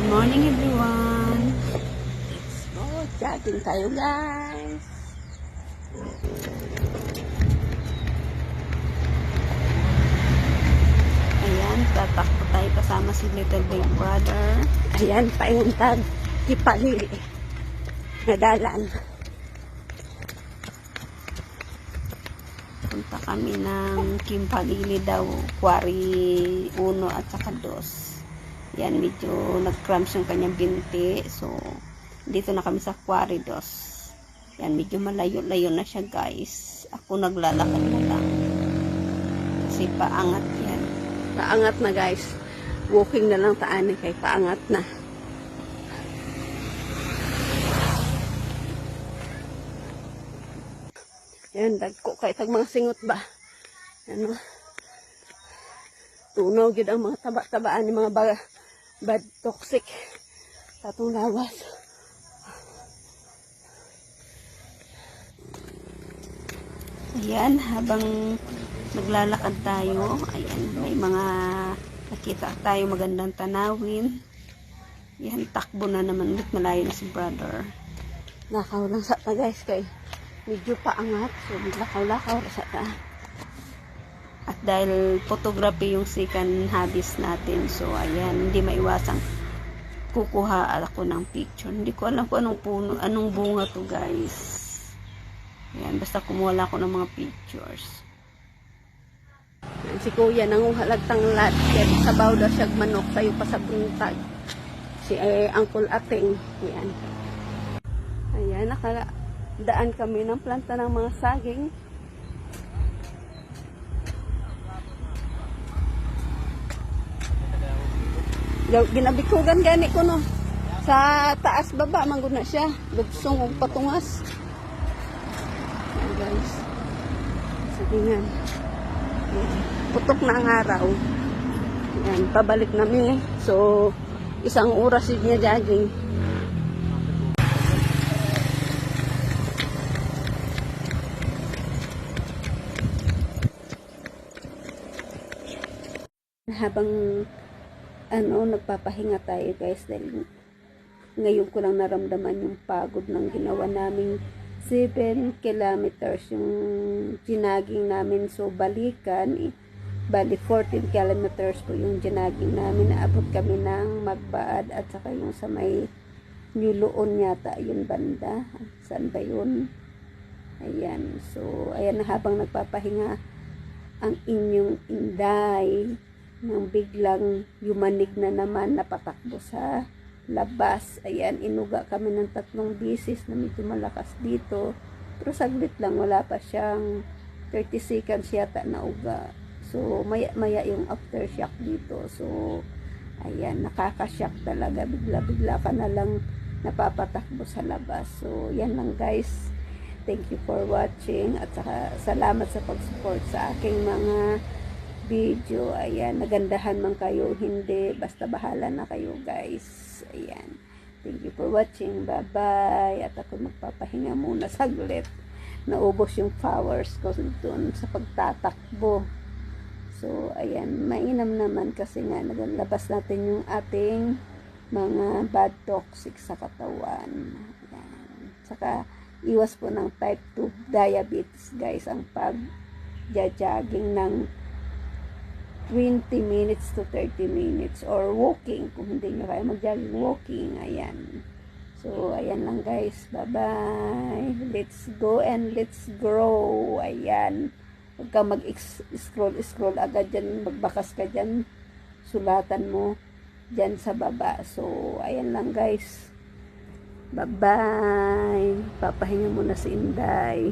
Good morning everyone. Let's go. Jogging tayo guys. Ayan, tatakbo tayo kasama si Little Big Brother. Ayan, paingantag. Kipalili. Nadalan. Punta kami ng Kimpalili daw, Quarry 1 at saka 2. Yan, medyo nag-cramps yung kanyang binti. So, dito na kami sa Quarry 2. Yan, medyo malayo-layo na siya guys. Ako naglalakad na lang. Kasi paangat yan. Paangat na guys. Walking na lang taan kay paangat na. Yan, dagko kay tag mga singot ba. Ano? Tunaw gyud ang mga taba-tabaan ni mga bad toxic tatong lawas. Ayan, habang naglalakad tayo, ayan, may mga nakita tayo magandang tanawin. Yan, takbo na naman ulit, malayo na si brother. Lakaw lang sa ta guys kay medyo paangat. So, lakaw-lakaw sa ta. At dahil photography yung second hobbies natin, so ayan, hindi maiwasang kukuha ako ng picture. Hindi ko alam kung anong puno, anong bunga to guys. Ayan, basta kumuha ako ng mga pictures. Si kuya nanguhalag tanglat. Kaya sabaw daw siya manok tayo pa sa buntag. Si Uncle Ating. Ayan. Ayan, nakadaan kami ng planta ng mga saging. Ginabikugan gani ko no. Sa taas baba manggod na siya. Lugsong og patungas. Ayan guys. Sagingan. Putok na ang araw. Ayan, pabalik namin eh. So, isang oras niya jogging. Habang nagpapahinga tayo guys dahil ngayon ko lang naramdaman yung pagod ng ginawa naming 7 kilometers yung ginaging namin. So balikan, bali 14 kilometers po yung ginaging namin. Naabot kami ng Magbaad at saka yung sa may Niloon yata yung banda. Saan ba yun? Ayan. So ayan, habang nagpapahinga ang inyong Inday nang biglang yumanig na naman, napatakbo sa labas. Ayan, inuga kami ng 3 bisis na medyo malakas dito. Pero saglit lang, wala pa siyang 30 seconds yata na uga. So, maya yung aftershock dito. So, ayan, nakakashock talaga. Bigla-bigla ka na lang napapatakbo sa labas. So, yan lang guys. Thank you for watching. At saka, salamat sa pag-support sa aking mga video. Ayan, nagandahan man kayo, hindi, basta bahala na kayo guys. Ayan, thank you for watching. Bye bye. At ako magpapahinga muna saglit. Naubos yung powers ko doon sa pagtatakbo. So ayan, mainam naman kasi nga naglabas natin yung ating mga bad toxic sa katawan. Ayan. Saka iwas po ng type 2 diabetes guys ang pag-jogging ng 20 minutes to 30 minutes or walking kung hindi nyo kaya mag-jogging, walking. Ayan, so ayan lang guys, bye bye, let's go and let's grow. Ayan, huwag ka mag-scroll agad dyan, magbakas ka dyan, sulatan mo dyan sa baba. So ayan lang guys, bye bye, papahinga muna si Inday.